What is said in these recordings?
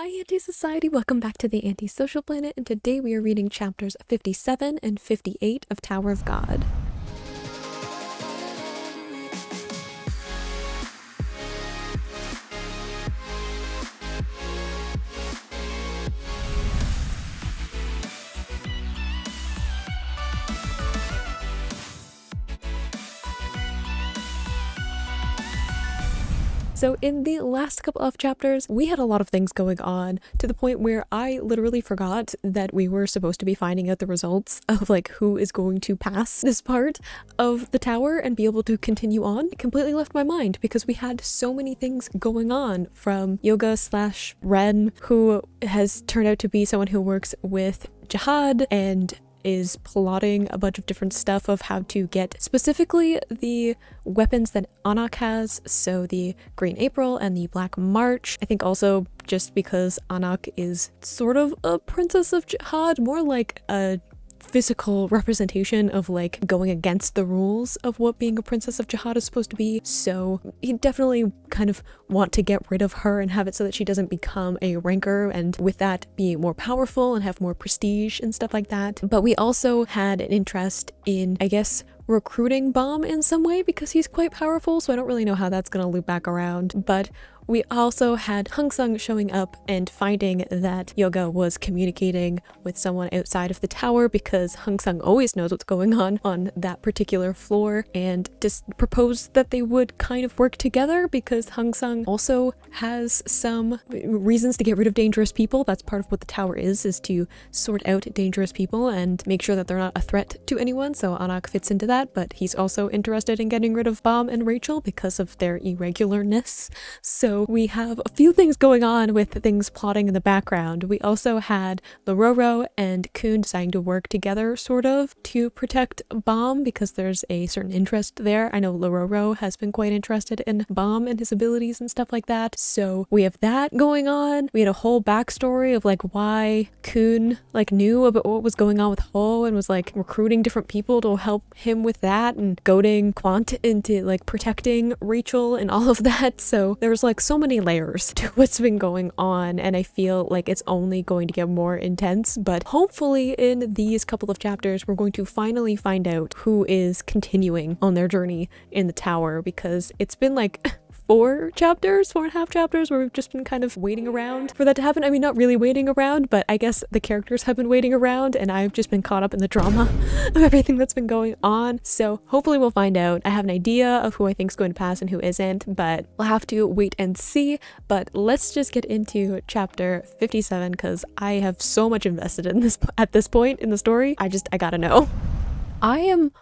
Hi Anti-Society, welcome back to the Anti-Social Planet, and today we are reading chapters 57 and 58 of Tower of God. So in the last couple of chapters, we had a lot of things going on to the point where I literally forgot that we were supposed to be finding out the results of like who is going to pass this part of the tower and be able to continue on. It completely left my mind because we had so many things going on, from Yoga / Ren, who has turned out to be someone who works with Jihad and is plotting a bunch of different stuff of how to get specifically the weapons that Anak has, so the Green April and the Black March. I think also just because Anak is sort of a princess of Jihad, more like a physical representation of like going against the rules of what being a princess of Jihad is supposed to be, so he definitely kind of want to get rid of her and have it so that she doesn't become a ranker, and with that be more powerful and have more prestige and stuff like that. But we also had an interest in, I guess, recruiting Bomb in some way because he's quite powerful, so I don't really know how that's gonna loop back around. But we also had Hung Sung showing up and finding that Yoga was communicating with someone outside of the tower, because Hung Sung always knows what's going on that particular floor, and just proposed that they would kind of work together because Hung Sung also has some reasons to get rid of dangerous people. That's part of what the tower is to sort out dangerous people and make sure that they're not a threat to anyone, so Anak fits into that, but he's also interested in getting rid of Bomb and Rachel because of their irregularness. So we have a few things going on with things plotting in the background. We also had Lororo and Kun deciding to work together sort of to protect Bomb because there's a certain interest there. I know Lororo has been quite interested in Bomb and his abilities and stuff like that. So we have that going on. We had a whole backstory of like why Kun like knew about what was going on with Ho and was like recruiting different people to help him with that and goading Quant into like protecting Rachel and all of that. So there was like so many layers to what's been going on, and I feel like it's only going to get more intense, but hopefully in these couple of chapters we're going to finally find out who is continuing on their journey in the tower, because it's been like 4.5 chapters where we've just been kind of waiting around for that to happen. I mean, not really waiting around, but I guess the characters have been waiting around and I've just been caught up in the drama of everything that's been going on. So hopefully we'll find out. I have an idea of who I think is going to pass and who isn't, but we'll have to wait and see. But let's just get into chapter 57 because I have so much invested in this at this point in the story. I gotta know. I am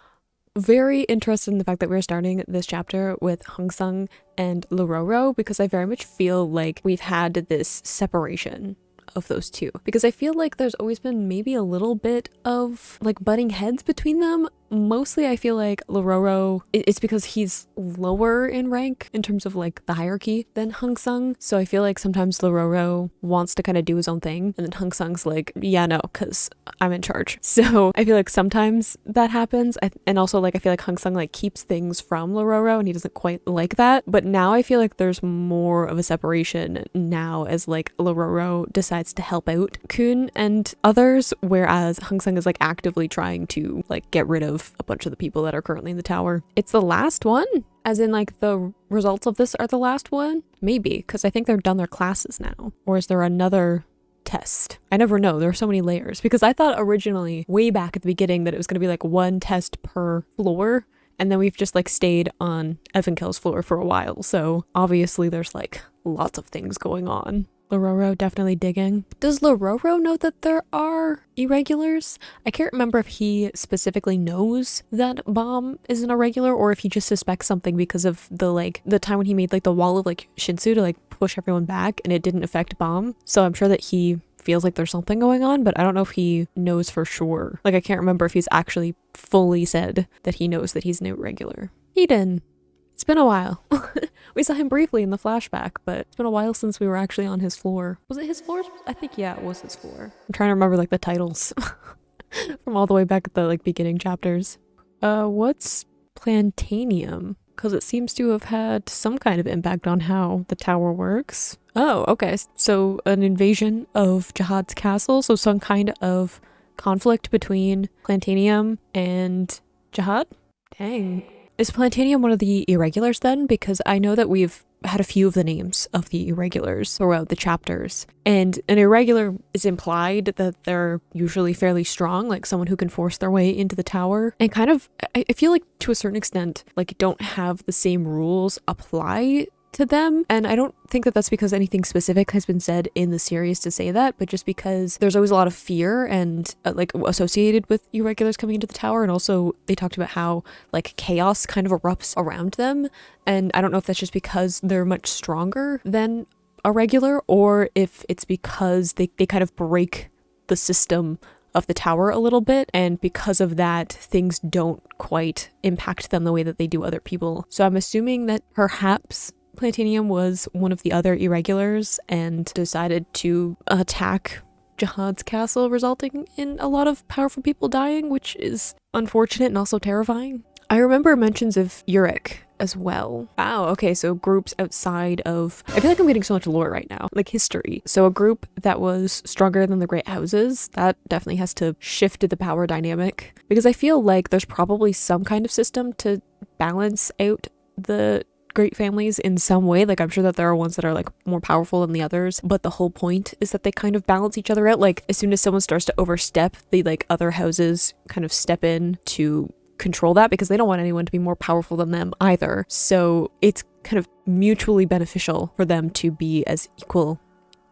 very interested in the fact that we're starting this chapter with Hung Sung and Lororo, because I very much feel like we've had this separation of those two, because I feel like there's always been maybe a little bit of like butting heads between them. Mostly I feel like Lororo, it's because he's lower in rank in terms of like the hierarchy than Hung Sung, so I feel like sometimes Lororo wants to kind of do his own thing and then Hung Sung's like, yeah, no, because I'm in charge. So I feel like sometimes that happens, and also like I feel like Hung Sung like keeps things from Lororo and he doesn't quite like that. But now I feel like there's more of a separation now as like Lororo decides to help out Kun and others, whereas Hung Sung is like actively trying to like get rid of a bunch of the people that are currently in the tower. It's the last one, as in like the results of this are the last one, maybe, because I think they're done their classes now. Or is there another test? I never know. There are so many layers, because I thought originally way back at the beginning that it was going to be like one test per floor, and then we've just like stayed on Evankell's floor for a while, so obviously there's like lots of things going on. Lororo definitely digging. Does Lororo know that there are irregulars? I can't remember if he specifically knows that Bomb is an irregular or if he just suspects something because of the time when he made like the wall of like Shinsu to like push everyone back and it didn't affect Bomb. So I'm sure that he feels like there's something going on, but I don't know if he knows for sure. Like I can't remember if he's actually fully said that he knows that he's an irregular. Eden. It's been a while. We saw him briefly in the flashback, but it's been a while since we were actually on his floor. Was it his floor? I think, yeah, it was his floor. I'm trying to remember like the titles from all the way back at the like beginning chapters. What's Plantanium? Because it seems to have had some kind of impact on how the tower works. Oh, okay. So an invasion of Jihad's castle, so some kind of conflict between Plantanium and Jihad? Dang. Is Plantanium one of the Irregulars then? Because I know that we've had a few of the names of the Irregulars throughout the chapters. And an Irregular is implied that they're usually fairly strong, like someone who can force their way into the tower. And kind of, I feel like to a certain extent, like don't have the same rules apply to them. And I don't think that that's because anything specific has been said in the series to say that, but just because there's always a lot of fear and like associated with irregulars coming into the tower. And also they talked about how like chaos kind of erupts around them. And I don't know if that's just because they're much stronger than a regular, or if it's because they kind of break the system of the tower a little bit, and because of that things don't quite impact them the way that they do other people. So I'm assuming that perhaps Plantanium was one of the other irregulars and decided to attack Jihad's castle, resulting in a lot of powerful people dying, which is unfortunate and also terrifying. I remember mentions of Uruk as well. Wow, okay, so groups outside of... I feel like I'm getting so much lore right now, like history. So a group that was stronger than the Great Houses, that definitely has to shift the power dynamic, because I feel like there's probably some kind of system to balance out the great families in some way. Like I'm sure that there are ones that are like more powerful than the others, but the whole point is that they kind of balance each other out. Like as soon as someone starts to overstep, the like other houses kind of step in to control that, because they don't want anyone to be more powerful than them either. So it's kind of mutually beneficial for them to be as equal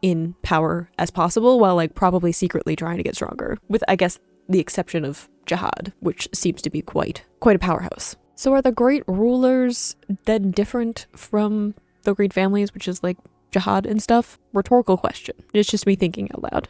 in power as possible, while like probably secretly trying to get stronger, with I guess the exception of Jihad, which seems to be quite a powerhouse. So are the great rulers then different from the great families, which is like Jihad and stuff? Rhetorical question. It's just me thinking out loud.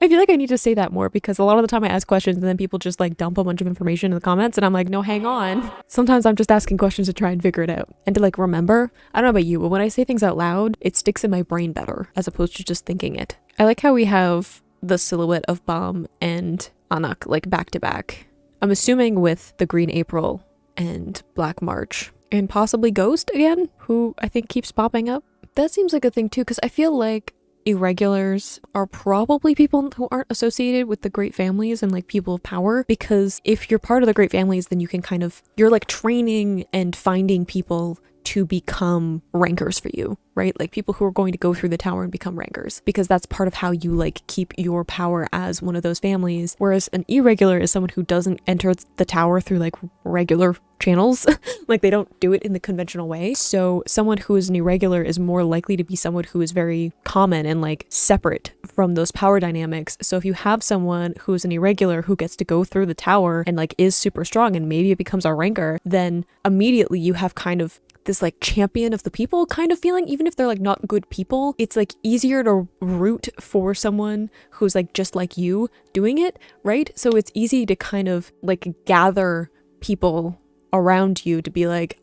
I feel like I need to say that more, because a lot of the time I ask questions and then people just like dump a bunch of information in the comments and I'm like, no, hang on. Sometimes I'm just asking questions to try and figure it out and to like remember. I don't know about you, but when I say things out loud, it sticks in my brain better as opposed to just thinking it. I like how we have the silhouette of Bam and Anak like back to back. I'm assuming with the Green April and Black March, and possibly Ghost again, who I think keeps popping up. That seems like a thing too, because I feel like irregulars are probably people who aren't associated with the great families and like people of power, because if you're part of the great families, then you can kind of, you're like training and finding people to become rankers for you, right? Like people who are going to go through the tower and become rankers, because that's part of how you like keep your power as one of those families. Whereas an irregular is someone who doesn't enter the tower through like regular channels. Like they don't do it in the conventional way. So someone who is an irregular is more likely to be someone who is very common and like separate from those power dynamics. So if you have someone who is an irregular who gets to go through the tower and like is super strong and maybe it becomes a ranker, then immediately you have kind of this like champion of the people kind of feeling. Even if they're like not good people, it's like easier to root for someone who's like just like you doing it, right? So it's easy to kind of like gather people around you to be like,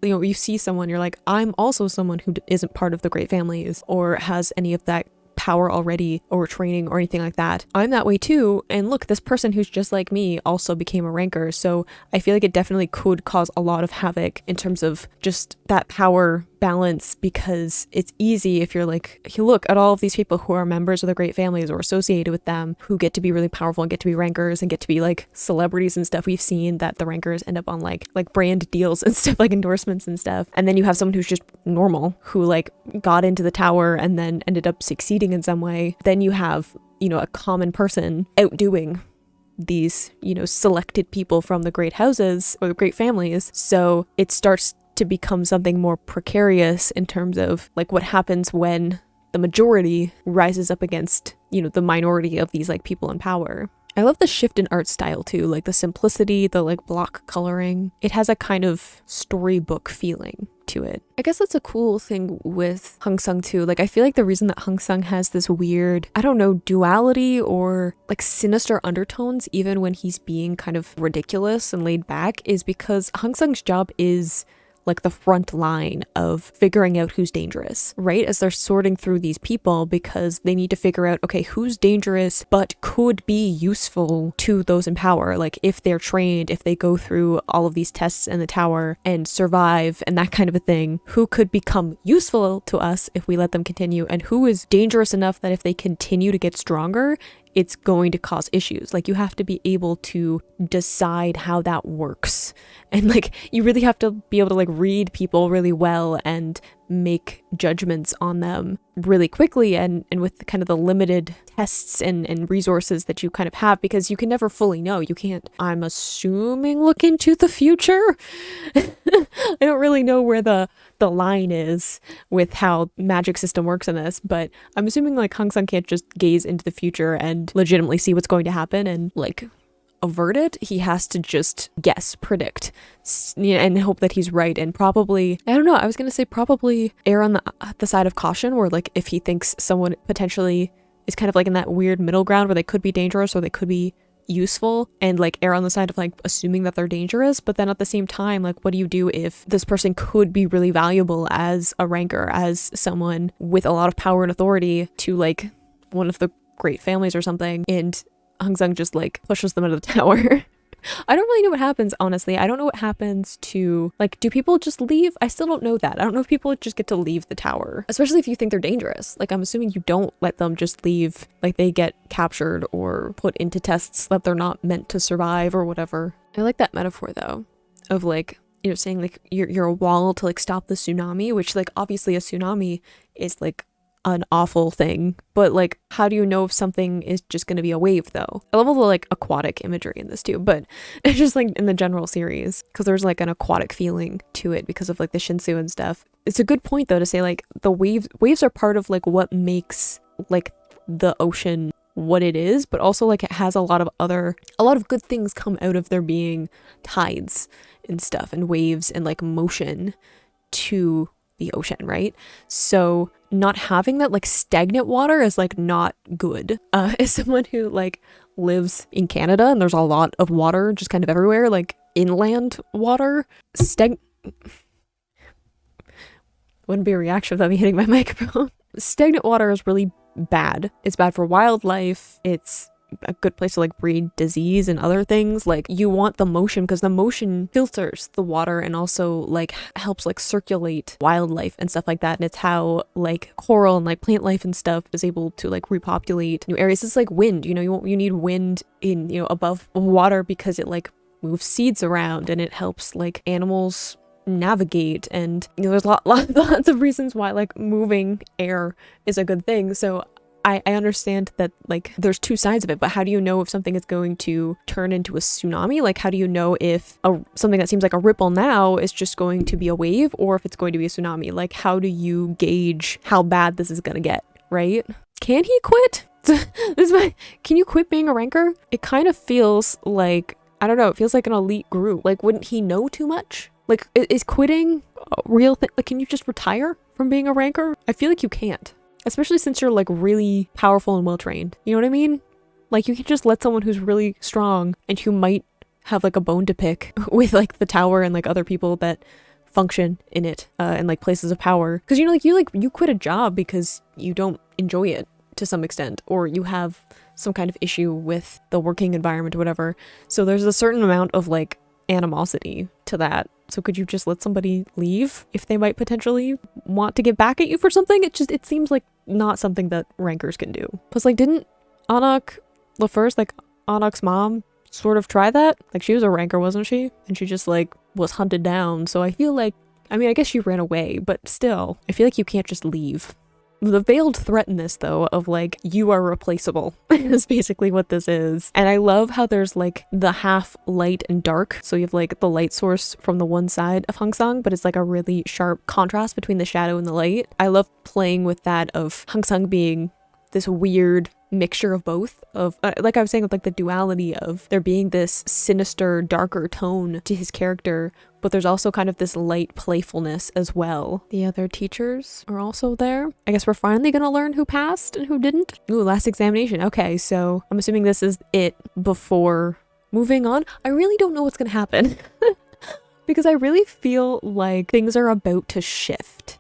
you see someone, you're like, I'm also someone who isn't part of the great families or has any of that power already or training or anything like that. I'm that way too, and look, this person who's just like me also became a ranker. So I feel like it definitely could cause a lot of havoc in terms of just that power balance, because it's easy if you're like, you look at all of these people who are members of the great families or associated with them who get to be really powerful and get to be rankers and get to be like celebrities and stuff. We've seen that the rankers end up on like brand deals and stuff, like endorsements and stuff. And then you have someone who's just normal who like got into the tower and then ended up succeeding in some way. Then you have, a common person outdoing these, selected people from the great houses or the great families. So it starts to become something more precarious in terms of like what happens when the majority rises up against, the minority of these like people in power. I love the shift in art style too, like the simplicity, the like block coloring. It has a kind of storybook feeling to it. I guess that's a cool thing with Hong Sung too. Like I feel like the reason that Hong Sung has this weird, I don't know, duality or like sinister undertones even when he's being kind of ridiculous and laid back is because Hong Sung's job is like the front line of figuring out who's dangerous, right? As they're sorting through these people because they need to figure out, okay, who's dangerous but could be useful to those in power. Like if they're trained, if they go through all of these tests in the tower and survive and that kind of a thing, who could become useful to us if we let them continue, and who is dangerous enough that if they continue to get stronger, it's going to cause issues. Like you have to be able to decide how that works. And like you really have to be able to like read people really well and make judgments on them really quickly and with kind of the limited tests and resources that you kind of have, because you can never fully know. You can't, I'm assuming, look into the future. I don't really know where the line is with how magic system works in this, but I'm assuming like Hong Sung can't just gaze into the future and legitimately see what's going to happen and like avert it. He has to just guess, predict, and hope that he's right. And probably, I don't know, I was gonna say probably err on the side of caution, where like if he thinks someone potentially is kind of like in that weird middle ground where they could be dangerous or they could be useful, and like err on the side of like assuming that they're dangerous. But then at the same time, like what do you do if this person could be really valuable as a ranker, as someone with a lot of power and authority to like one of the great families or something, and Hong Sung just like pushes them out of the tower? I don't really know what happens, honestly. I don't know what happens to, like, do people just leave? I still don't know that. I don't know if people just get to leave the tower, especially if you think they're dangerous. Like, I'm assuming you don't let them just leave, like they get captured or put into tests that they're not meant to survive or whatever. I like that metaphor though, of like, you know, saying like you're a wall to like stop the tsunami, which like obviously a tsunami is like an awful thing, but like how do you know if something is just going to be a wave though? I love all the like aquatic imagery in this too, but it's just like in the general series, because there's like an aquatic feeling to it because of like the Shinsu and stuff. It's a good point though to say like the waves are part of like what makes like the ocean what it is, but also like it has a lot of good things come out of there being tides and stuff and waves and like motion to the ocean, right? So not having that like stagnant water is like not good. As someone who like lives in Canada and there's a lot of water just kind of everywhere, like inland water, wouldn't be a reaction without me hitting my microphone. Stagnant water is really bad. It's bad for wildlife. It's a good place to like breed disease and other things. Like you want the motion because the motion filters the water and also like helps like circulate wildlife and stuff like that. And it's how like coral and like plant life and stuff is able to like repopulate new areas. It's like wind, you know, you need wind in, you know, above water because it like moves seeds around and it helps like animals navigate, and you know there's lots of reasons why like moving air is a good thing. So I understand that like there's two sides of it, but how do you know if something is going to turn into a tsunami? Like how do you know if something that seems like a ripple now is just going to be a wave or if it's going to be a tsunami? Like how do you gauge how bad this is gonna get, right? Can he quit? Can you quit being a ranker? It kind of feels like, I don't know, it feels like an elite group. Like wouldn't he know too much? Like is quitting a real thing? Like can you just retire from being a ranker? I feel like you can't. Especially since you're like really powerful and well trained. You know what I mean? Like you can just let someone who's really strong and who might have like a bone to pick with like the tower and like other people that function in it and like places of power. Because you know, like you quit a job because you don't enjoy it to some extent, or you have some kind of issue with the working environment or whatever. So there's a certain amount of like animosity to that. So could you just let somebody leave if they might potentially want to get back at you for something? It seems like not something that rankers can do. Plus like didn't Anak first, like Anak's mom, sort of try that? Like she was a ranker, wasn't she? And she just like was hunted down. So I feel like, I mean, I guess she ran away, but still, I feel like you can't just leave. The veiled threat in this though of like you are replaceable is basically what this is. And I love how there's like the half light and dark, so you have like the light source from the one side of Hong Sung, but it's like a really sharp contrast between the shadow and the light. I love playing with that of Hong Sung being this weird mixture of both, of like I was saying, with like the duality of there being this sinister darker tone to his character, but there's also kind of this light playfulness as well. The other teachers are also there. I guess we're finally gonna learn who passed and who didn't. Ooh, last examination. Okay, so I'm assuming this is it before moving on. I really don't know what's gonna happen. because I really feel like things are about to shift.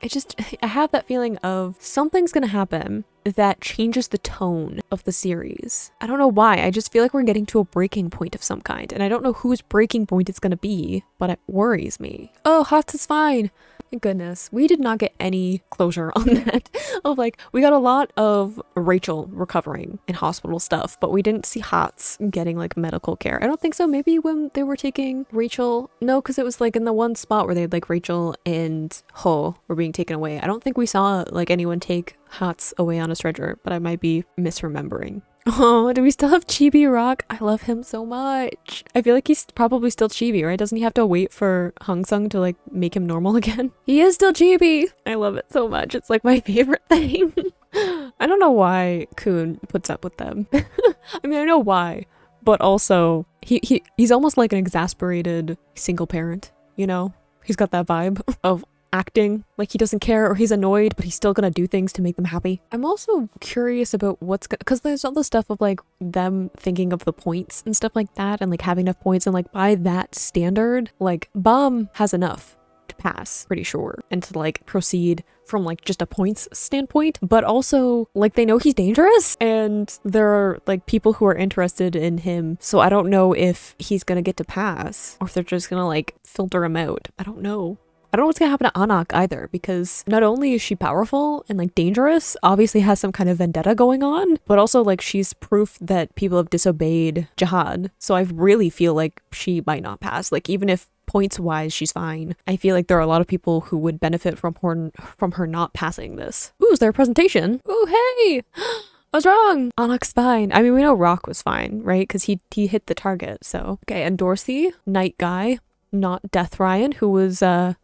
I have that feeling of something's gonna happen that changes the tone of the series. I don't know why, I just feel like we're getting to a breaking point of some kind, and I don't know whose breaking point it's gonna be, but it worries me. Oh, Hots is fine. Thank goodness. We did not get any closure on that. Of like, we got a lot of Rachel recovering in hospital stuff, but we didn't see Hots getting like medical care. I don't think so. Maybe when they were taking Rachel, no, because it was like in the one spot where they had like Rachel and Ho were being taken away. I don't think we saw like anyone take Hots away on a stretcher, but I might be misremembering. Oh, do we still have Chibi Rock? I love him so much. I feel like he's probably still Chibi, right? Doesn't he have to wait for Hong Sung to like make him normal again? He is still Chibi. I love it so much. It's like my favorite thing. I don't know why Kun puts up with them. I mean, I know why, but also he's almost like an exasperated single parent, you know? He's got that vibe of acting like he doesn't care or he's annoyed, but he's still gonna do things to make them happy. I'm also curious about what's gonna, because there's all the stuff of like them thinking of the points and stuff like that, and like having enough points, and like by that standard, like Bomb has enough to pass, pretty sure, and to like proceed from like just a points standpoint, but also like they know he's dangerous and there are like people who are interested in him, so I don't know if he's gonna get to pass or if they're just gonna like filter him out. I don't know. I don't know what's gonna happen to Anak either, because not only is she powerful and like dangerous, obviously has some kind of vendetta going on, but also like she's proof that people have disobeyed Jihad. So I really feel like she might not pass. Like even if points wise she's fine, I feel like there are a lot of people who would benefit from her not passing this. Ooh, is there a presentation? Ooh, hey! I was wrong! Anak's fine. I mean, we know Rock was fine, right? Because he hit the target, so. Okay, and Dorsey, Night Guy, not Death Ryan, who was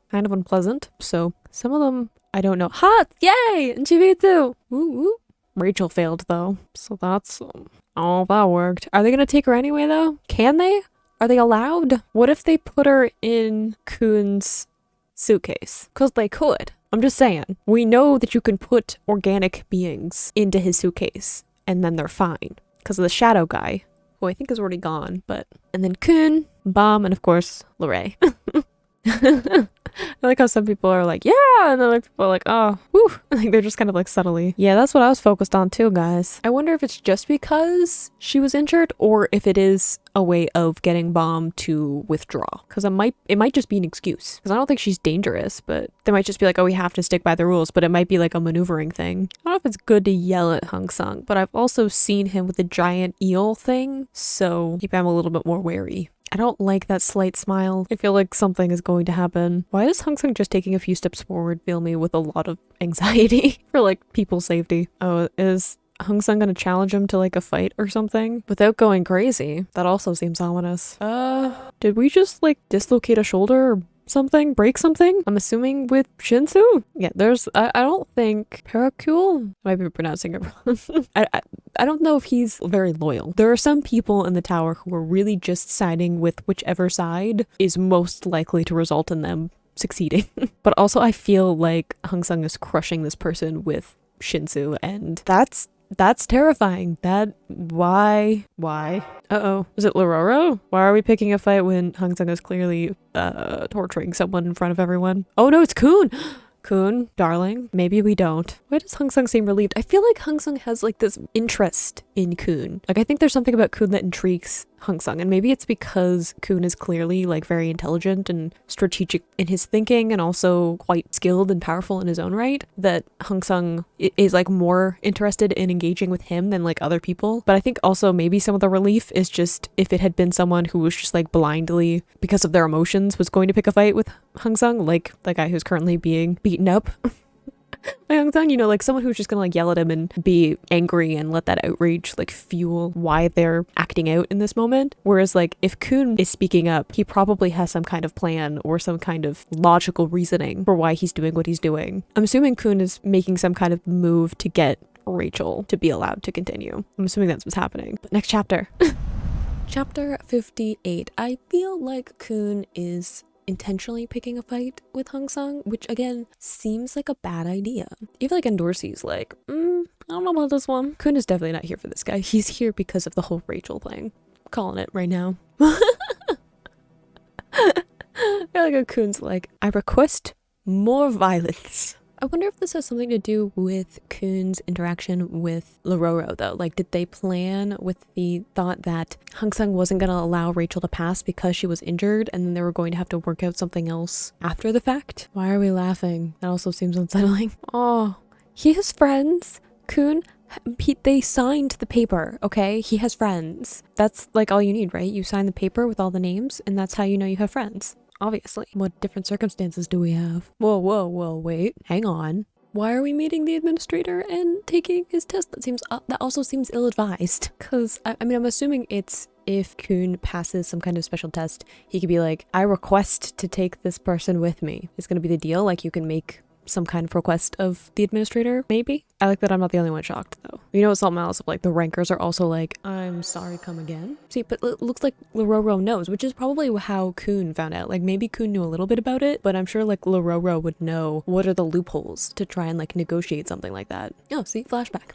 kind of unpleasant. So some of them I don't know. Hot! Yay! And Chibi too! Woo. Rachel failed though, so that's oh, that worked. Are they gonna take her anyway though? Can they? Are they allowed? What if they put her in Kun's suitcase? Because they could. I'm just saying. We know that you can put organic beings into his suitcase and then they're fine. Because of the shadow guy, who I think is already gone, but. And then Kun, Bomb, and of course, Lorraine. I like how some people are like, yeah, and then other people are like, oh, whew. Like they're just kind of like subtly. Yeah, that's what I was focused on too, guys. I wonder if it's just because she was injured or if it is a way of getting Bomb to withdraw. Because it might just be an excuse. Because I don't think she's dangerous, but they might just be like, oh, we have to stick by the rules, but it might be like a maneuvering thing. I don't know if it's good to yell at Hong Sung, but I've also seen him with a giant eel thing, so maybe I'm a little bit more wary. I don't like that slight smile. I feel like something is going to happen. Why is Hong Sung just taking a few steps forward fill me with a lot of anxiety for like people's safety? Oh, is Hong Sung gonna challenge him to like a fight or something without going crazy? That also seems ominous. Did we just like dislocate a shoulder or something? Break something? I'm assuming with Shinsu? Yeah, there's, I don't think Paracule? I might be pronouncing it wrong. I don't know if he's very loyal. There are some people in the tower who are really just siding with whichever side is most likely to result in them succeeding. But also I feel like Hong Sung is crushing this person with Shinsu, and that's terrifying. Why? Uh-oh. Is it Lororo? Why are we picking a fight when Hong Sung is clearly torturing someone in front of everyone? Oh no, it's Kun! Kun, darling, maybe we don't. Why does Hong Sung seem relieved? I feel like Hong Sung has like this interest in Kun. Like I think there's something about Kun that intrigues Hong Sung, and maybe it's because Kun is clearly like very intelligent and strategic in his thinking and also quite skilled and powerful in his own right, that Hong Sung is like more interested in engaging with him than like other people. But I think also maybe some of the relief is just if it had been someone who was just like blindly, because of their emotions, was going to pick a fight with Hong Sung, like the guy who's currently being beaten up by Hong Sung, you know, like someone who's just gonna like yell at him and be angry and let that outrage like fuel why they're acting out in this moment. Whereas like if Kun is speaking up, he probably has some kind of plan or some kind of logical reasoning for why he's doing what he's doing. I'm assuming Kun is making some kind of move to get Rachel to be allowed to continue. I'm assuming that's what's happening. But next chapter. Chapter 58. I feel like Kun is intentionally picking a fight with Hong Sung, which again seems like a bad idea. Even like Endorsee's like, I don't know about this one. Kun is definitely not here for this guy. He's here because of the whole Rachel thing. I'm calling it right now. I I like Kun's like, I request more violence. I wonder if this has something to do with Kun's interaction with Lororo though. Like, did they plan with the thought that Hangsung wasn't going to allow Rachel to pass because she was injured and then they were going to have to work out something else after the fact? Why are we laughing? That also seems unsettling. Oh, he has friends. Kun, they signed the paper, okay? He has friends. That's like all you need, right? You sign the paper with all the names and that's how you know you have friends. Obviously. What different circumstances do we have? Whoa, wait. Hang on. Why are we meeting the administrator and taking his test? That also seems ill-advised. Because, I mean, I'm assuming it's if Kun passes some kind of special test, he could be like, I request to take this person with me. It's gonna be the deal. Like, you can make some kind of request of the administrator, maybe? I like that I'm not the only one shocked, though. You know, it's all malice of, like, the rankers are also like, I'm sorry, come again? See, but it looks like Lororo knows, which is probably how Kun found out. Like, maybe Kun knew a little bit about it, but I'm sure, like, Lororo would know what are the loopholes to try and, like, negotiate something like that. Oh, see? Flashback.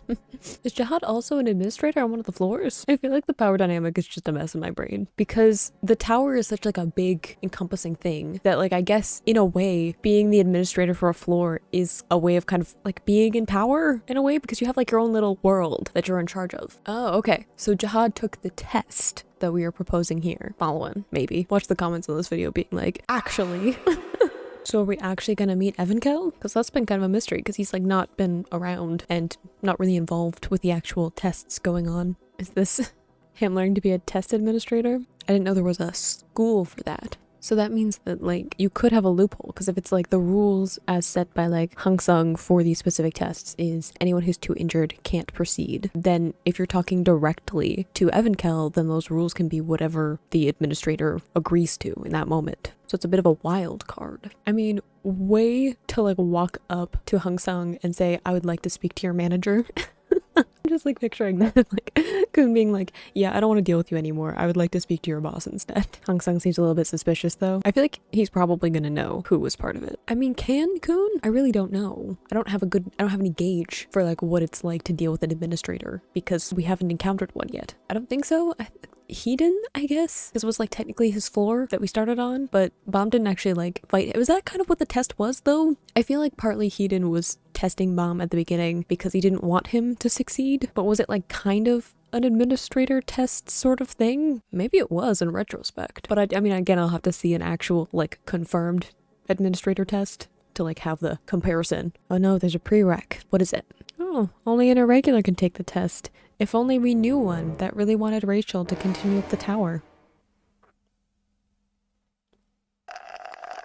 Is Jihad also an administrator on one of the floors? I feel like the power dynamic is just a mess in my brain. Because the tower is such, like, a big, encompassing thing that, like, I guess, in a way, being the administrator for a floor is a way of kind of like being in power in a way because you have like your own little world that you're in charge of. Oh, okay. So Jihad took the test that we are proposing here. Following, maybe. Watch the comments on this video being like, actually. So are we actually gonna meet Evankel? Because that's been kind of a mystery because he's like not been around and not really involved with the actual tests going on. Is this him learning to be a test administrator? I didn't know there was a school for that. So that means that, like, you could have a loophole, because if it's, like, the rules as set by, like, Hangsung for these specific tests is anyone who's too injured can't proceed, then if you're talking directly to Evankel, then those rules can be whatever the administrator agrees to in that moment. So it's a bit of a wild card. I mean, way to, like, walk up to Hangsung and say, I would like to speak to your manager. I'm just like picturing that, like Kun being like, yeah, I don't want to deal with you anymore. I would like to speak to your boss instead. Hangsung seems a little bit suspicious though. I feel like he's probably gonna know who was part of it. I mean, can Kun? I really don't know. I don't have any gauge for like what it's like to deal with an administrator because we haven't encountered one yet. I don't think so. Hedon, I guess, because it was like technically his floor that we started on, but Bomb didn't actually like fight. Was that kind of what the test was though? I feel like partly Hedon was testing Bomb at the beginning because he didn't want him to succeed, but was it like kind of an administrator test sort of thing? Maybe it was in retrospect, but I mean, again, I'll have to see an actual like confirmed administrator test to like have the comparison. Oh no, there's a prereq. What is it? Oh, only an irregular can take the test. If only we knew one that really wanted Rachel to continue up the tower.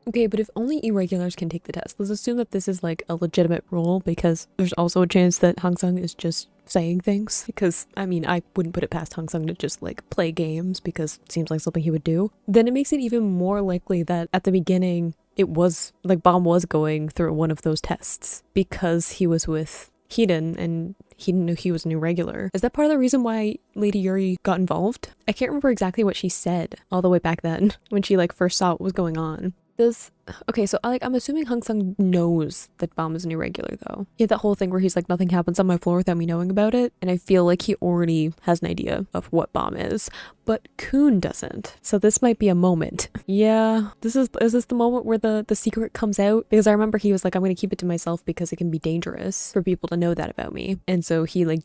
Okay, but if only irregulars can take the test, let's assume that this is like a legitimate rule because there's also a chance that Hangsung is just saying things. Because, I mean, I wouldn't put it past Hangsung to just like play games because it seems like something he would do. Then it makes it even more likely that at the beginning it was like Bomb was going through one of those tests because he was with Hedon and he knew he was an irregular. Is that part of the reason why Lady Yuri got involved? I can't remember exactly what she said all the way back then when she like first saw what was going on. Okay, so I'm assuming Hangsung knows that Bomb is an irregular though. He had that whole thing where he's like, nothing happens on my floor without me knowing about it, and I feel like he already has an idea of what Bomb is, but Kun doesn't. So this might be a moment. Yeah, is this the moment where the secret comes out? Because I remember he was like, I'm gonna keep it to myself because it can be dangerous for people to know that about me, and so he like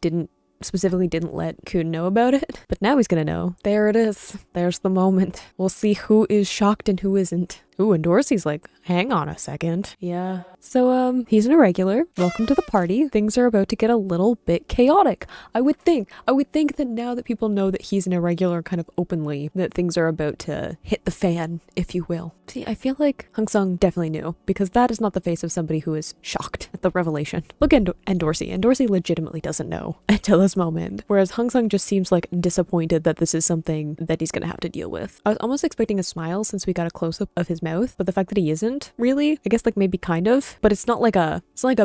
specifically didn't let Kun know about it, but now he's gonna know. There it is. There's the moment. We'll see who is shocked and who isn't. Ooh, and Dorsey's like, hang on a second. Yeah. So, he's an irregular. Welcome to the party. Things are about to get a little bit chaotic. I would think that now that people know that he's an irregular kind of openly, that things are about to hit the fan, if you will. See, I feel like Hangsung definitely knew, because that is not the face of somebody who is shocked at the revelation. Look at Dorsey, and Dorsey legitimately doesn't know until this moment, whereas Hangsung just seems like disappointed that this is something that he's gonna have to deal with. I was almost expecting a smile since we got a close-up of his mouth, but the fact that he isn't really, I guess like maybe kind of, but it's not like a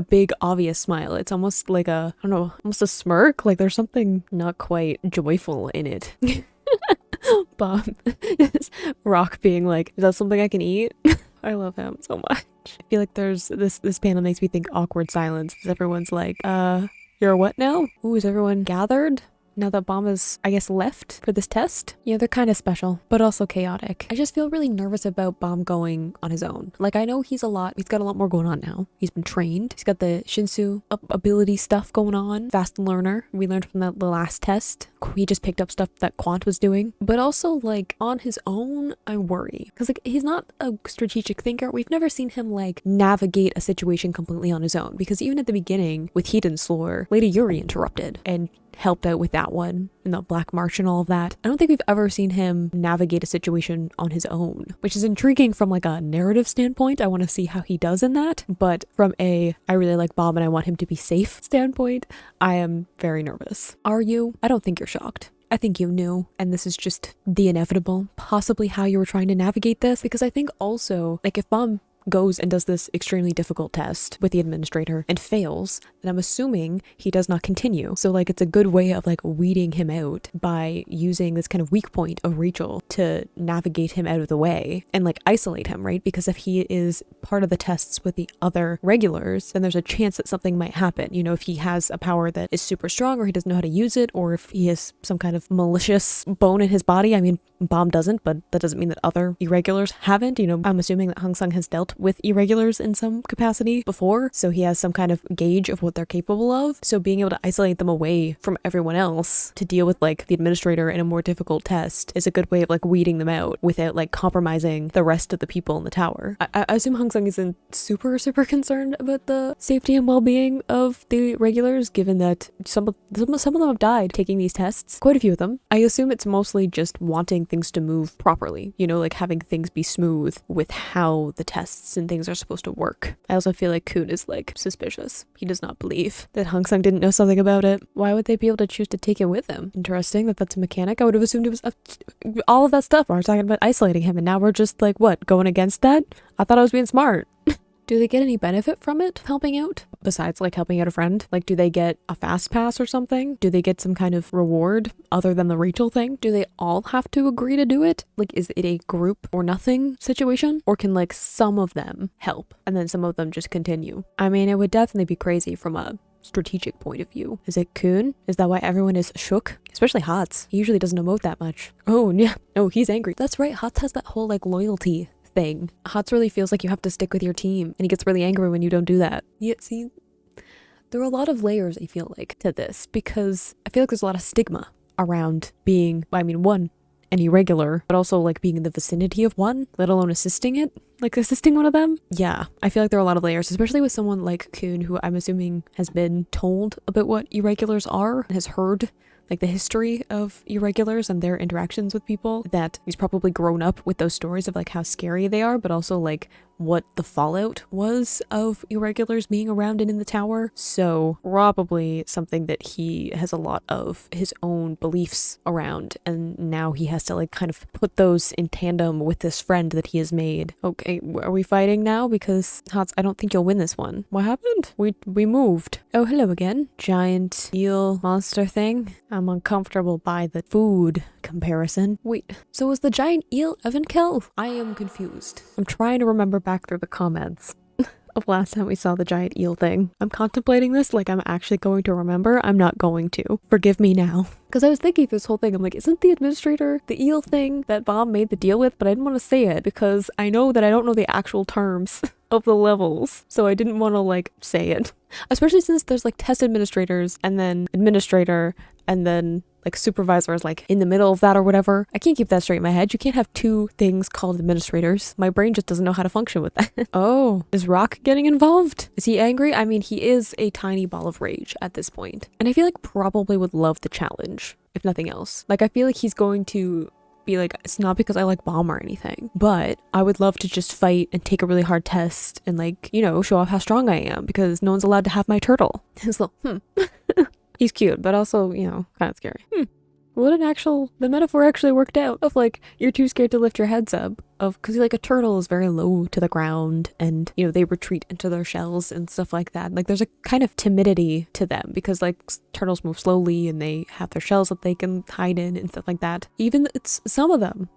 big obvious smile. It's almost like I don't know, almost a smirk. Like there's something not quite joyful in it. Bob, Rock being like, is that something I can eat? I love him so much. I feel like there's this panel makes me think awkward silence. Everyone's like, you're what now? Ooh, is everyone gathered? now that Bomb is, I guess, left for this test. Yeah, they're kind of special, but also chaotic. I just feel really nervous about Bomb going on his own. Like, I know he's got a lot more going on now. He's been trained. He's got the Shinsu ability stuff going on. Fast learner. We learned from the last test. He just picked up stuff that Quant was doing. But also, like, on his own, I worry. Because, like, he's not a strategic thinker. We've never seen him, like, navigate a situation completely on his own. Because even at the beginning, with Heaton's lore, Lady Yuri interrupted and helped out with that one and the Black March and all of that. I don't think we've ever seen him navigate a situation on his own, which is intriguing from like a narrative standpoint. I want to see how he does in that, but from a I really like Bob and I want him to be safe standpoint, I am very nervous. Are you? I don't think you're shocked. I think you knew, and this is just the inevitable, possibly how you were trying to navigate this, because I think also, like, if Bomb goes and does this extremely difficult test with the administrator and fails, then I'm assuming he does not continue. So like it's a good way of like weeding him out by using this kind of weak point of Rachel to navigate him out of the way and like isolate him, right? Because if he is part of the tests with the other regulars, then there's a chance that something might happen. You know, if he has a power that is super strong or he doesn't know how to use it, or if he has some kind of malicious bone in his body. I mean, Bomb doesn't, but that doesn't mean that other irregulars haven't. You know, I'm assuming that Hong Sung has dealt with irregulars in some capacity before, so he has some kind of gauge of what they're capable of. So being able to isolate them away from everyone else to deal with like the administrator in a more difficult test is a good way of like weeding them out without like compromising the rest of the people in the tower. I assume Hong Sung isn't super concerned about the safety and well-being of the regulars, given that some of them have died taking these tests, quite a few of them. I assume it's mostly just wanting things to move properly, you know, like having things be smooth with how the tests and things are supposed to work. I also feel like Kun is like suspicious. He does not believe that Hong Sung didn't know something about it. Why would they be able to choose to take it with them? Interesting that that's a mechanic. I would have assumed it was all of that stuff. We're talking about isolating him, and now we're just like, what, going against that? I thought I was being smart. Do they get any benefit from it, helping out? Besides, like, helping out a friend? Like, do they get a fast pass or something? Do they get some kind of reward other than the Rachel thing? Do they all have to agree to do it? Like, is it a group or nothing situation? Or can, like, some of them help and then some of them just continue? I mean, it would definitely be crazy from a strategic point of view. Is it Kun? Is that why everyone is shook? Especially Hots. He usually doesn't emote that much. Oh, yeah. Oh, he's angry. That's right. Hots has that whole, like, loyalty thing. Hots really feels like you have to stick with your team, and he gets really angry when you don't do that. Yeah, see, there are a lot of layers, I feel like, to this, because I feel like there's a lot of stigma around being, I mean, one, an irregular, but also like being in the vicinity of one, let alone assisting one of them. Yeah, I feel like there are a lot of layers, especially with someone like Kun, who I'm assuming has been told about what irregulars are and has heard like the history of irregulars and their interactions with people, that he's probably grown up with those stories of like how scary they are, but also like what the fallout was of irregulars being around and in the tower. So probably something that he has a lot of his own beliefs around, and now he has to like kind of put those in tandem with this friend that he has made. Okay, are we fighting now? Because Hots, I don't think you'll win this one. What happened? We moved. Oh, hello again. Giant eel monster thing. I'm uncomfortable by the food comparison. Wait, so was the giant eel Evankel? I am confused. I'm trying to remember back through the comments of last time we saw the giant eel thing. I'm contemplating this like I'm actually going to remember. I'm not going to. Forgive me now. Because I was thinking this whole thing, I'm like, isn't the administrator the eel thing that Bob made the deal with? But I didn't want to say it because I know that I don't know the actual terms of the levels. So I didn't want to like say it. Especially since there's like test administrators and then administrator and then like supervisor is like in the middle of that or whatever. I can't keep that straight in my head. You can't have two things called administrators. My brain just doesn't know how to function with that. Oh, is Rock getting involved? Is he angry? I mean, he is a tiny ball of rage at this point. And I feel like probably would love the challenge, if nothing else. Like, I feel like he's going to be like, it's not because I like Bomb or anything, but I would love to just fight and take a really hard test and like, you know, show off how strong I am because no one's allowed to have my turtle. His little, He's cute, but also, you know, kind of scary. The metaphor actually worked out of like, you're too scared to lift your heads up because like a turtle is very low to the ground and, you know, they retreat into their shells and stuff like that. Like there's a kind of timidity to them because like turtles move slowly and they have their shells that they can hide in and stuff like that. Even it's some of them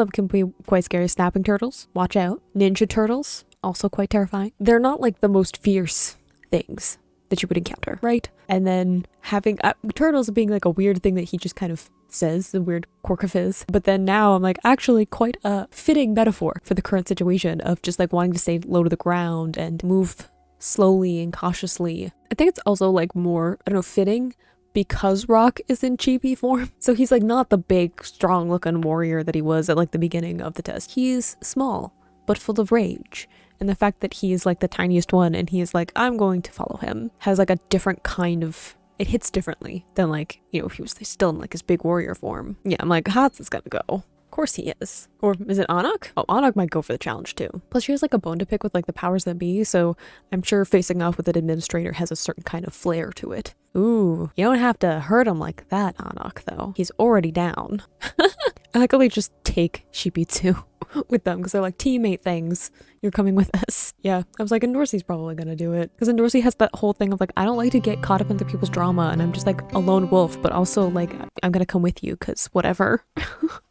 can be quite scary. Snapping turtles, watch out. Ninja turtles, also quite terrifying. They're not like the most fierce things that you would encounter, right? And then having turtles being like a weird thing that he just kind of says, the weird quirk of his. But then now I'm like, actually quite a fitting metaphor for the current situation of just like wanting to stay low to the ground and move slowly and cautiously. I think it's also like more, I don't know, fitting because Rock is in chibi form. So he's like not the big, strong looking warrior that he was at like the beginning of the test. He's small, but full of rage. And the fact that he is like the tiniest one and he is like, I'm going to follow him, has like a different kind of, it hits differently than like, you know, if he was still in like his big warrior form. Yeah, I'm like, Hats is gonna go. Of course he is. Or is it Anak? Oh, Anak might go for the challenge too. Plus she has like a bone to pick with like the powers that be, so I'm sure facing off with an administrator has a certain kind of flair to it. Ooh, you don't have to hurt him like that, Anak, though. He's already down. I like how they just take Shibitsu with them because they're like teammate things. You're coming with us. Yeah, I was like, Endorsi's probably gonna do it. Because Endorsi has that whole thing of like, I don't like to get caught up into people's drama and I'm just like a lone wolf, but also like, I'm gonna come with you because whatever.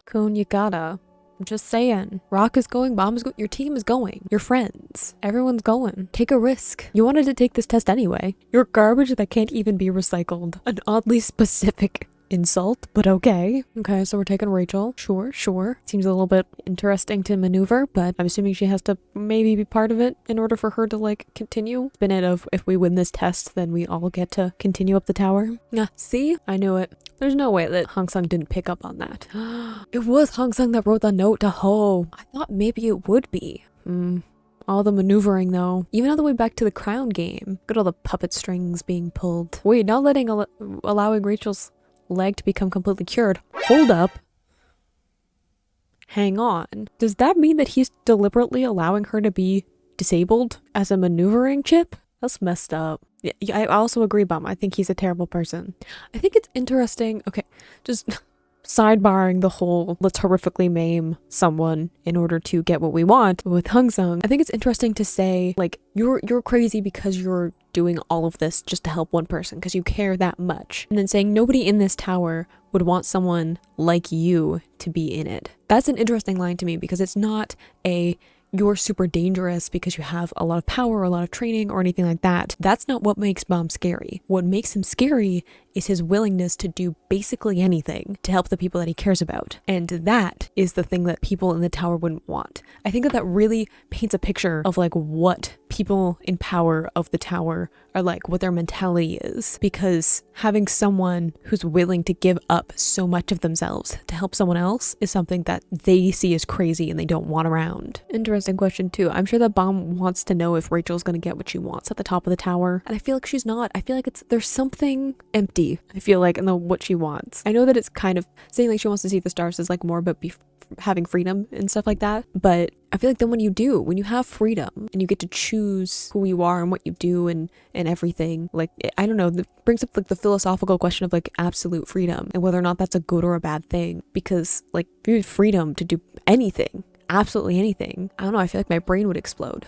Kun, you gotta. I'm just saying. Rock is going, Bomb is going, your team is going. Your friends. Everyone's going. Take a risk. You wanted to take this test anyway. You're garbage that can't even be recycled. An oddly specific insult, but okay. Okay, so we're taking Rachel. Sure. Seems a little bit interesting to maneuver, but I'm assuming she has to maybe be part of it in order for her to like continue. Spin it of if we win this test, then we all get to continue up the tower. Yeah, see? I knew it. There's no way that Hong Sung didn't pick up on that. It was Hong Sung that wrote the note to Ho. I thought maybe it would be. All the maneuvering though. Even all the way back to the crown game. Look at all the puppet strings being pulled. Wait, not allowing Rachel's leg to become completely cured. Hold up. Hang on. Does that mean that he's deliberately allowing her to be disabled as a maneuvering chip? That's messed up. Yeah, I also agree, Bum. I think he's a terrible person. I think it's interesting. Okay, just sidebarring the whole let's horrifically maim someone in order to get what we want with Hong Sung. I think it's interesting to say like you're crazy because you're doing all of this just to help one person because you care that much, and then saying nobody in this tower would want someone like you to be in it. That's an interesting line to me because it's not a you're super dangerous because you have a lot of power, a lot of training, or anything like that. That's not what makes Bomb scary. What makes him scary is his willingness to do basically anything to help the people that he cares about. And that is the thing that people in the tower wouldn't want. I think that really paints a picture of like what people in power of the tower are like, what their mentality is. Because having someone who's willing to give up so much of themselves to help someone else is something that they see as crazy and they don't want around. Interesting question too. I'm sure that Bomb wants to know if Rachel's gonna get what she wants at the top of the tower. And I feel like she's not. I feel like there's something empty, I feel like, in what she wants. I know that it's kind of saying like she wants to see the stars is like more about having freedom and stuff like that, but I feel like then when you have freedom and you get to choose who you are and what you do and everything, like, I don't know, that brings up like the philosophical question of like absolute freedom and whether or not that's a good or a bad thing. Because like if you had freedom to do anything, absolutely anything, I don't know, I feel like my brain would explode.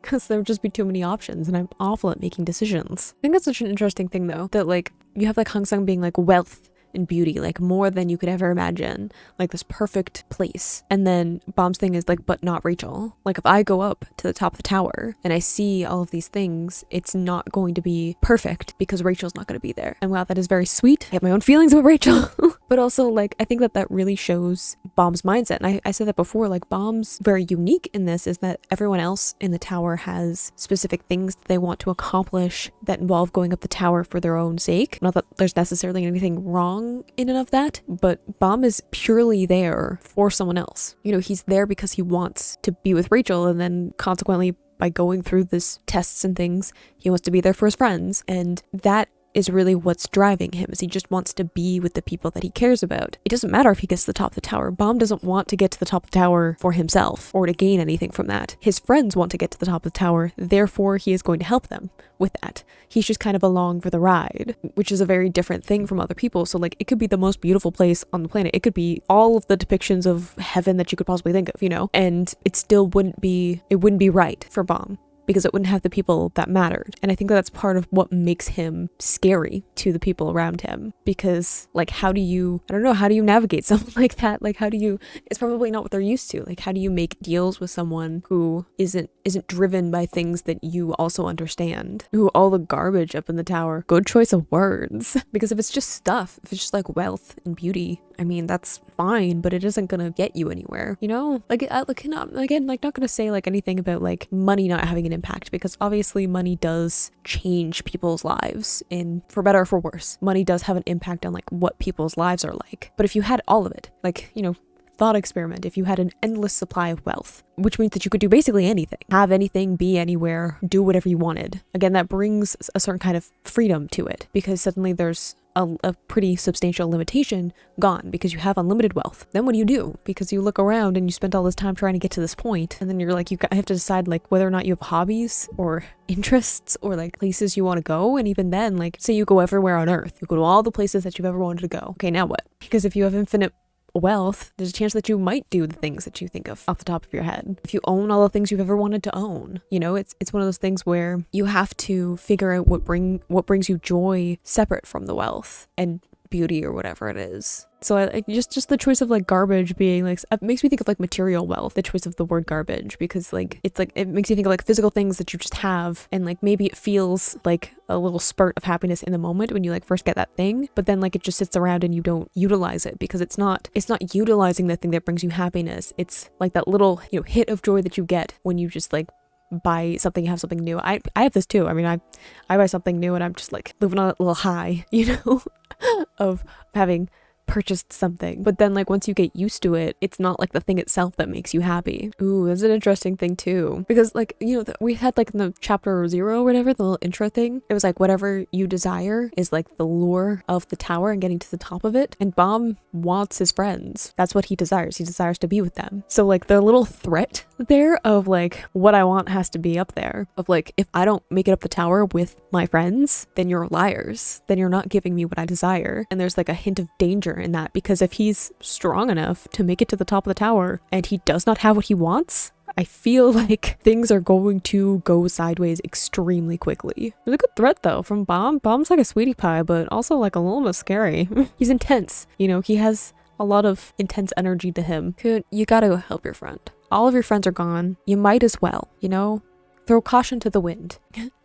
Because there would just be too many options and I'm awful at making decisions. I think that's such an interesting thing though, that like you have like Hong Sung being like wealth and beauty, like more than you could ever imagine, like this perfect place. And then Bomb's thing is like, but not Rachel. Like if I go up to the top of the tower and I see all of these things, it's not going to be perfect because Rachel's not going to be there. And while that is very sweet, I have my own feelings about Rachel. But also like, I think that really shows Bomb's mindset. And I said that before, like Bomb's very unique in this is that everyone else in the tower has specific things that they want to accomplish that involve going up the tower for their own sake. Not that there's necessarily anything wrong in and of that, but Bomb is purely there for someone else. You know, he's there because he wants to be with Rachel, and then consequently by going through this tests and things, he wants to be there for his friends. And that is really what's driving him, is he just wants to be with the people that he cares about. It doesn't matter if he gets to the top of the tower. Bomb doesn't want to get to the top of the tower for himself or to gain anything from that. His friends want to get to the top of the tower, therefore he is going to help them with that. He's just kind of along for the ride, which is a very different thing from other people. So like, it could be the most beautiful place on the planet. It could be all of the depictions of heaven that you could possibly think of, you know, and it still wouldn't be right for Bomb, because it wouldn't have the people that mattered. And I think that's part of what makes him scary to the people around him, because like how do you navigate someone like that? Like it's probably not what they're used to. Like how do you make deals with someone who isn't driven by things that you also understand? Ooh, all the garbage up in the tower. Good choice of words. Because if it's just stuff, if it's just like wealth and beauty, I mean, that's fine, but it isn't gonna get you anywhere, you know? Like, not gonna say like anything about like money not having an impact, because obviously money does change people's lives, and for better or for worse, money does have an impact on like what people's lives are like. But if you had all of it, like, you know, thought experiment, if you had an endless supply of wealth, which means that you could do basically anything, have anything, be anywhere, do whatever you wanted. Again, that brings a certain kind of freedom to it, because suddenly there's a pretty substantial limitation gone, because you have unlimited wealth. Then what do you do? Because you look around and you spent all this time trying to get to this point, and then you're like, you have to decide like whether or not you have hobbies or interests or like places you want to go. And even then, like, say you go everywhere on earth, you go to all the places that you've ever wanted to go. Okay, now what? Because if you have infinite wealth, there's a chance that you might do the things that you think of off the top of your head. If you own all the things you've ever wanted to own, you know, it's one of those things where you have to figure out what brings you joy separate from the wealth and beauty or whatever it is. So I just the choice of like garbage being like, it makes me think of like material wealth, the choice of the word garbage, because like it's like it makes you think of like physical things that you just have, and like maybe it feels like a little spurt of happiness in the moment when you like first get that thing, but then like it just sits around and you don't utilize it, because it's not utilizing the thing that brings you happiness. It's like that little, you know, hit of joy that you get when you just like buy something, have something new. I have this too. I mean, I buy something new and I'm just like living on a little high, you know, of having purchased something. But then like once you get used to it, it's not like the thing itself that makes you happy. Ooh, that's an interesting thing too, because like, you know, we had like in the chapter 0 or whatever, the little intro thing, it was like whatever you desire is like the lure of the tower and getting to the top of it, and Bomb wants his friends. That's what he desires to be with them. So like the little threat there of like what I want has to be up there, of like if I don't make it up the tower with my friends, then you're liars, then you're not giving me what I desire. And there's like a hint of danger in that, because if he's strong enough to make it to the top of the tower and he does not have what he wants, I feel like things are going to go sideways extremely quickly. It's a good threat though from Bomb. Bomb's like a sweetie pie, but also like a little bit scary. He's intense, you know, he has a lot of intense energy to him. You gotta help your friend. All of your friends are gone. You might as well, you know? Throw caution to the wind.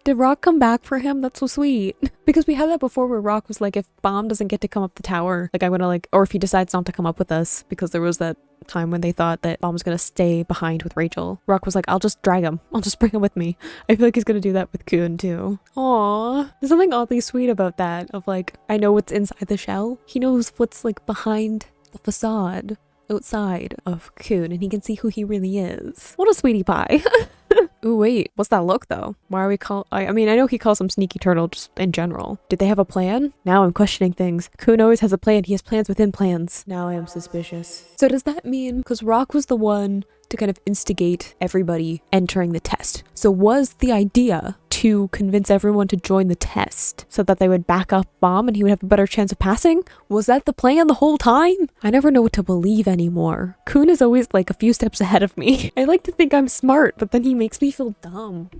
Did Rock come back for him? That's so sweet. Because we had that before where Rock was like, if Bomb doesn't get to come up the tower, like I'm gonna like, or if he decides not to come up with us, because there was that time when they thought that Bomb was gonna stay behind with Rachel. Rock was like, I'll just drag him. I'll just bring him with me. I feel like he's gonna do that with Kun too. Aww. There's something oddly sweet about that, of like, I know what's inside the shell. He knows what's like behind the facade outside of Kun, and he can see who he really is. What a sweetie pie. Ooh, wait, what's that look though? Why are we I mean, I know he calls him Sneaky Turtle just in general. Did they have a plan? Now I'm questioning things. Kun always has a plan. He has plans within plans. Now I am suspicious. So does that mean, because Rock was the one to kind of instigate everybody entering the test, so was the idea to convince everyone to join the test so that they would back up Bomb and he would have a better chance of passing? Was that the plan the whole time? I never know what to believe anymore. Kun is always like a few steps ahead of me. I like to think I'm smart, but then he makes me feel dumb.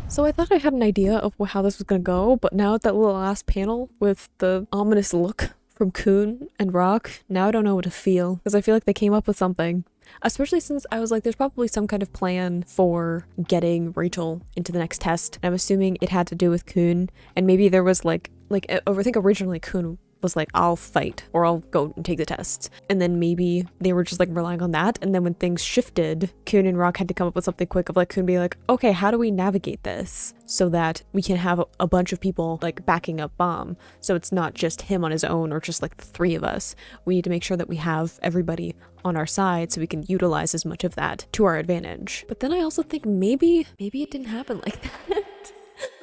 So I thought I had an idea of how this was gonna go, but now at that little last panel with the ominous look from Kun and Rock, now I don't know what to feel, because I feel like they came up with something. Especially since I was like, there's probably some kind of plan for getting Rachel into the next test. I'm assuming it had to do with Kun, and maybe there was like I think originally Kun was like, I'll fight or I'll go and take the test, and then maybe they were just like relying on that, and then when things shifted, Kun and Rock had to come up with something quick of like Kun be like, okay, how do we navigate this so that we can have a bunch of people like backing up Bomb, so it's not just him on his own or just like the three of us. We need to make sure that we have everybody on our side so we can utilize as much of that to our advantage. But then I also think maybe it didn't happen like that.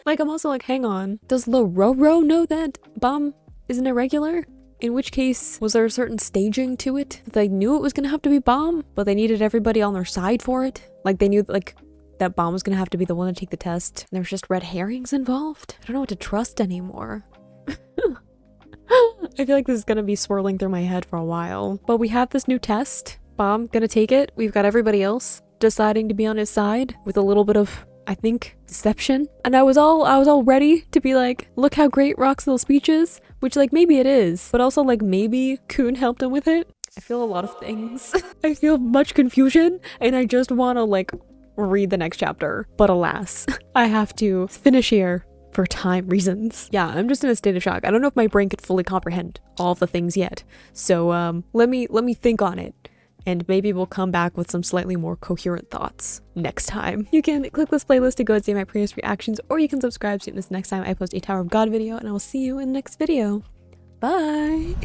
Like I'm also like, hang on, does Lororo know that Bomb is an irregular? In which case, was there a certain staging to it? They knew it was gonna have to be Bomb, but they needed everybody on their side for it? Like they knew like that Bomb was gonna have to be the one to take the test, and there was just red herrings involved? I don't know what to trust anymore. I feel like this is gonna be swirling through my head for a while. But we have this new test. Bomb gonna take it. We've got everybody else deciding to be on his side with a little bit of, I think, deception. And I was all ready to be like, look how great Rock's little speech is, which like maybe it is, but also like maybe Kun helped him with it. I feel a lot of things. I feel much confusion, and I just want to like read the next chapter. But alas, I have to finish here for time reasons. Yeah, I'm just in a state of shock. I don't know if my brain could fully comprehend all of the things yet. So let me think on it, and maybe we'll come back with some slightly more coherent thoughts next time. You can click this playlist to go and see my previous reactions, or you can subscribe so you miss next time I post a Tower of God video, and I will see you in the next video. Bye!